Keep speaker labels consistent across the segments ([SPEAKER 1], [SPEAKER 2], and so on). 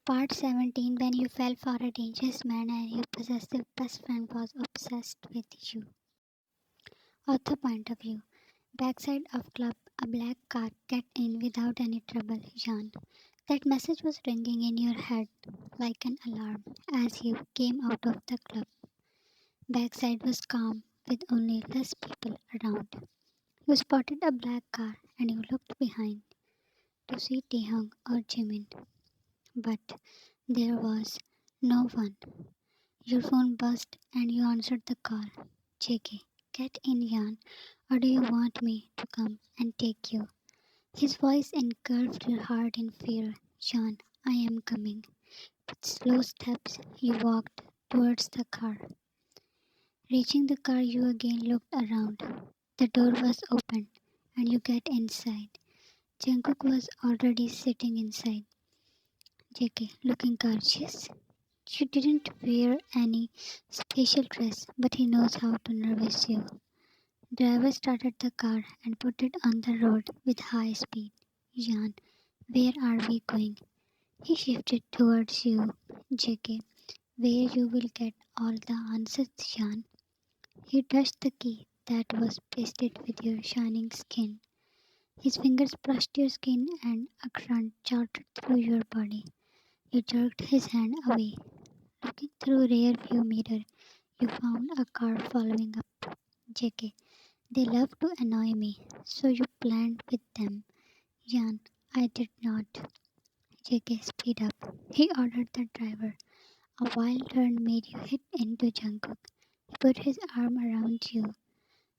[SPEAKER 1] Part 17. When you fell for a dangerous man and your possessive best friend was obsessed with you. Author point of view. Backside of club, a black car get in without any trouble, Jean. That message was ringing in your head like an alarm as you came out of the club. Backside was calm with only less people around. You spotted a black car and you looked behind to see Taehyung or Jimin, but there was no one. Your phone buzzed and you answered the call. JK, get in, Yan, or do you want me to come and take you? His voice engulfed your heart in fear. Yan, I am coming. With slow steps, you walked towards the car. Reaching the car, you again looked around. The door was open and you get inside. Jungkook was already sitting inside. JK, looking gorgeous. She didn't wear any special dress, but he knows how to nervous you. Driver started the car and put it on the road with high speed. Jan, where are we going? He shifted towards you, JK, where you will get all the answers, Jan. He touched the key that was pasted with your shining skin. His fingers brushed your skin and a grunt charted through your body. You jerked his hand away. Looking through rear view mirror, you found a car following up. JK, they love to annoy me, so you planned with them. Jan, I did not. JK, speed up. He ordered the driver. A wild turn made you hit into Jungkook. He put his arm around you.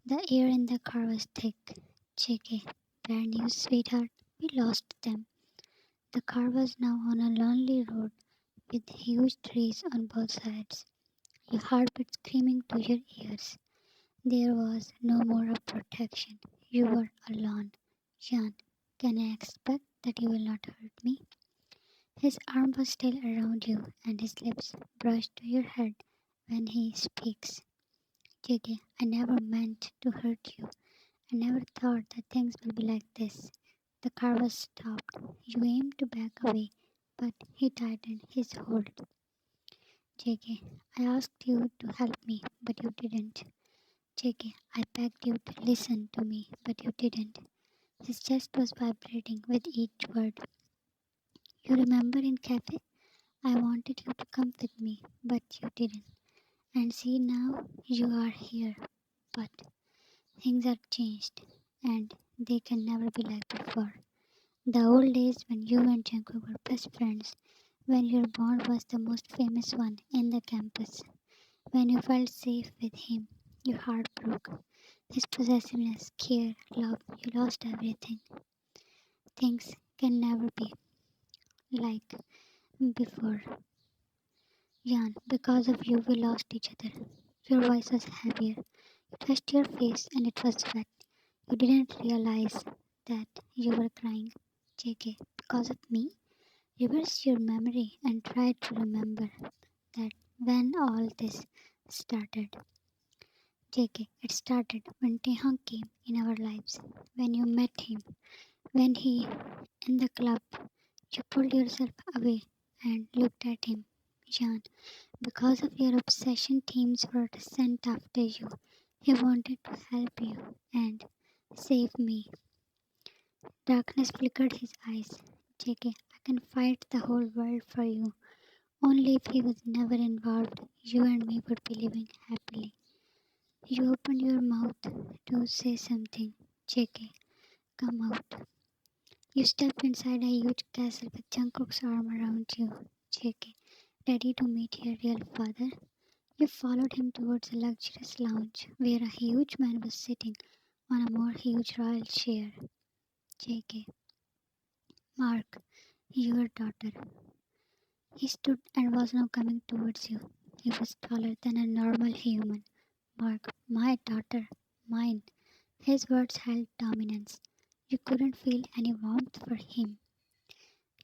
[SPEAKER 1] The air in the car was thick. JK, bad news, sweetheart. We lost them. The car was now on a lonely road with huge trees on both sides. Your heartbeat screaming to your ears. There was no more of protection. You were alone. Jan, can I expect that you will not hurt me? His arm was still around you and his lips brushed to your head when he speaks. JK, I never meant to hurt you. I never thought that things will be like this. The car was stopped. You aimed to back away, but he tightened his hold. JK, I asked you to help me, but you didn't. JK, I begged you to listen to me, but you didn't. His chest was vibrating with each word. You remember in cafe? I wanted you to come with me, but you didn't. And see now, you are here. But things are changed, and they can never be like before. The old days when you and Jungkook were best friends, when your bond was the most famous one in the campus, when you felt safe with him, your heart broke. His possessiveness, care, love, you lost everything. Things can never be like before. Jan, because of you, we lost each other. Your voice was heavier. You touched your face and it was wet. You didn't realize that you were crying. JK, because of me? Reverse your memory and try to remember that when all this started. JK, it started when Taehyung came in our lives. When you met him. When he in the club. You pulled yourself away and looked at him. Jan, because of your obsession, teams were sent after you. He wanted to help you and save me. Darkness flickered his eyes. JK, I can fight the whole world for you. Only if he was never involved, you and me would be living happily. You opened your mouth to say something. JK, come out. You stepped inside a huge castle with Jungkook's arm around you. JK, ready to meet your real father? You followed him towards a luxurious lounge where a huge man was sitting on a more huge royal chair. JK, Mark, your daughter. He stood and was now coming towards you. He was taller than a normal human. Mark, my daughter, mine. His words held dominance. You couldn't feel any warmth for him.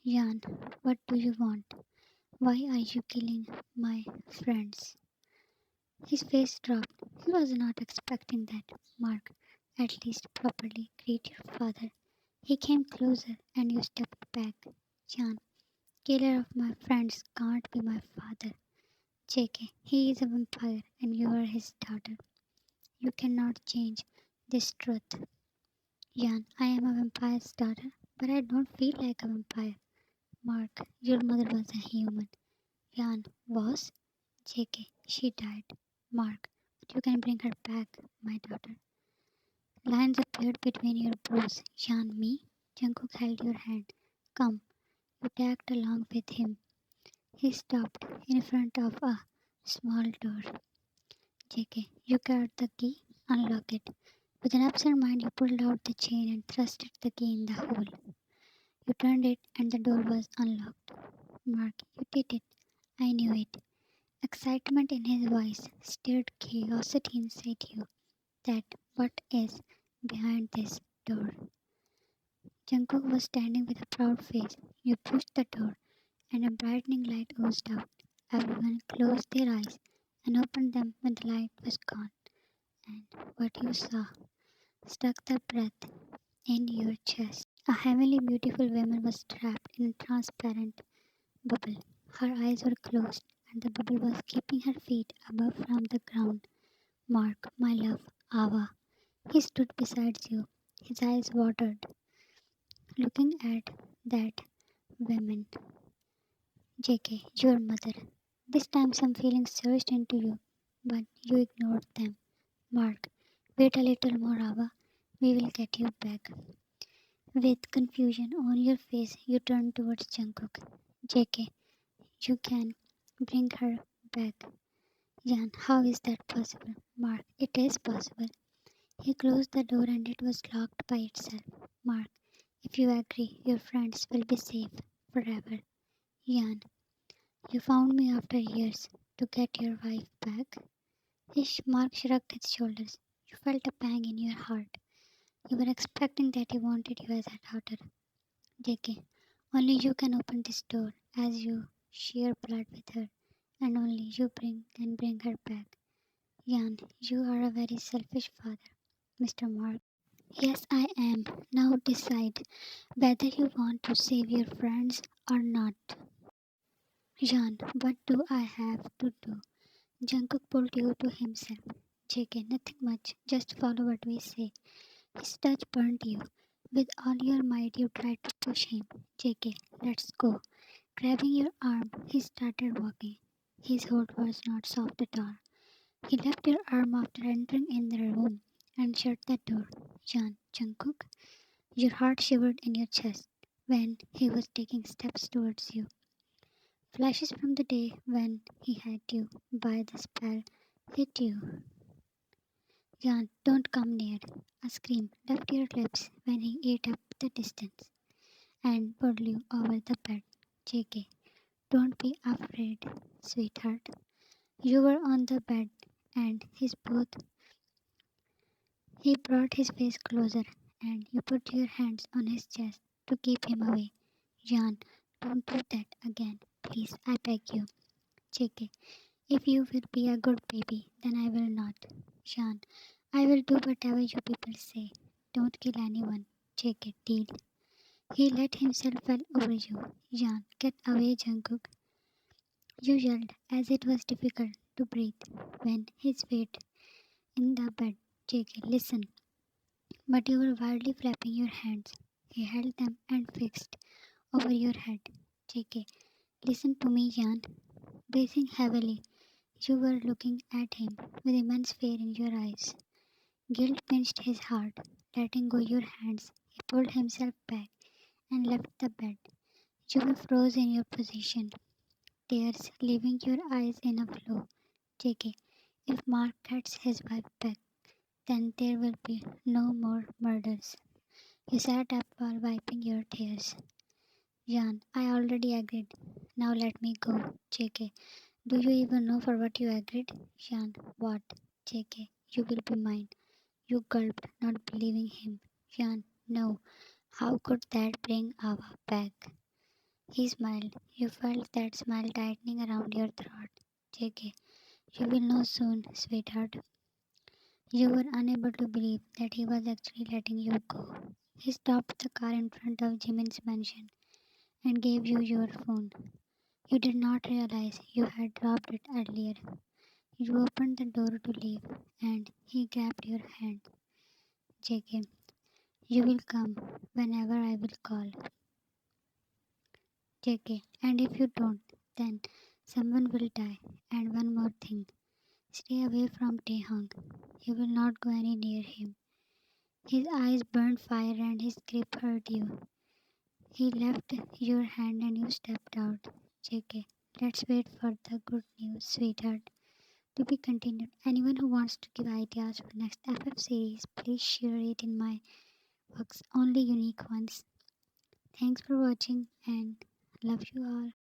[SPEAKER 1] Jan, what do you want? Why are you killing my friends? His face dropped. He was not expecting that. Mark, at least properly greet your father. He came closer and you stepped back. Jan, Killer of my friends can't be my father. JK, he is a vampire and you are his daughter. You cannot change this truth. Jan, I am a vampire's daughter, but I don't feel like a vampire. Mark, your mother was a human. Jan, was? JK, she died. Mark, but you can bring her back, my daughter. Lines appeared between your brows. Jan, me? Jungkook held your hand. Come, you tagged along with him. He stopped in front of a small door. JK, you got the key? Unlock it. With an absent mind, you pulled out the chain and thrusted the key in the hole. You turned it and the door was unlocked. Mark, you did it. I knew it. Excitement in his voice stirred curiosity inside you. That what is behind this door? Jungkook was standing with a proud face. You pushed the door, and a brightening light oozed out. Everyone closed their eyes and opened them when the light was gone. And what you saw stuck the breath in your chest. A heavenly beautiful woman was trapped in a transparent bubble. Her eyes were closed, and the bubble was keeping her feet above from the ground. Mark, my love, Ava. He stood beside you, his eyes watered, looking at that woman. JK, your mother. This time some feelings surged into you, but you ignored them. Mark, wait a little more, Ava. We will get you back. With confusion on your face, you turn towards Jungkook. JK, you can bring her back. Jan, how is that possible? Mark, it is possible. He closed the door and it was locked by itself. Mark, if you agree, your friends will be safe forever. Jan, you found me after years to get your wife back. Mark shrugged his shoulders. You felt a pang in your heart. You were expecting that he wanted you as a daughter. JK, only you can open this door as you share blood with her, and only you can bring her back. Jan, you are a very selfish father, Mr. Mark. Yes, I am. Now decide whether you want to save your friends or not. Jan, what do I have to do? Jungkook pulled you to himself. JK, nothing much. Just follow what we say. His touch burned you. With all your might, you tried to push him. JK, let's go. Grabbing your arm, he started walking. His hold was not soft at all. He left your arm after entering in the room and shut the door. Jan, Jungkook, your heart shivered in your chest when he was taking steps towards you. Flashes from the day when he had you by the spell hit you. Jan, don't come near. A scream left your lips when he ate up the distance and pulled you over the bed. JK, don't be afraid, sweetheart. You were on the bed and he brought his face closer and you put your hands on his chest to keep him away. Jan, don't do that again. Please, I beg you. JK, if you will be a good baby, then I will not. Jan, I will do whatever you people say. Don't kill anyone. JK, deal. He let himself fall over you. Jan, get away, Jungkook. You yelled as it was difficult to breathe when his weight in the bed. JK, listen. But you were wildly flapping your hands. He held them and fixed over your head. JK, listen to me, Jan. Breathing heavily, you were looking at him with immense fear in your eyes. Guilt pinched his heart. Letting go your hands, he pulled himself back and left the bed. You froze in your position, tears leaving your eyes in a flow. JK, if Mark gets his wife back, then there will be no more murders. You sat up while wiping your tears. Jan, I already agreed. Now let me go. JK, do you even know for what you agreed? Jan, what? JK, you will be mine. You gulped, not believing him. Jan, no. How could that bring Ava back? He smiled. You felt that smile tightening around your throat. JK, you will know soon, sweetheart. You were unable to believe that he was actually letting you go. He stopped the car in front of Jimin's mansion and gave you your phone. You did not realize you had dropped it earlier. You opened the door to leave, and he grabbed your hand. JK, you will come whenever I will call. JK, and if you don't, then someone will die. And one more thing, stay away from Taehyung. You will not go any near him. His eyes burned fire and his grip hurt you. He left your hand and you stepped out. JK, let's wait for the good news, sweetheart. To be continued. Anyone who wants to give ideas for next FF series, please share it in my box. Only unique ones. Thanks for watching and love you all.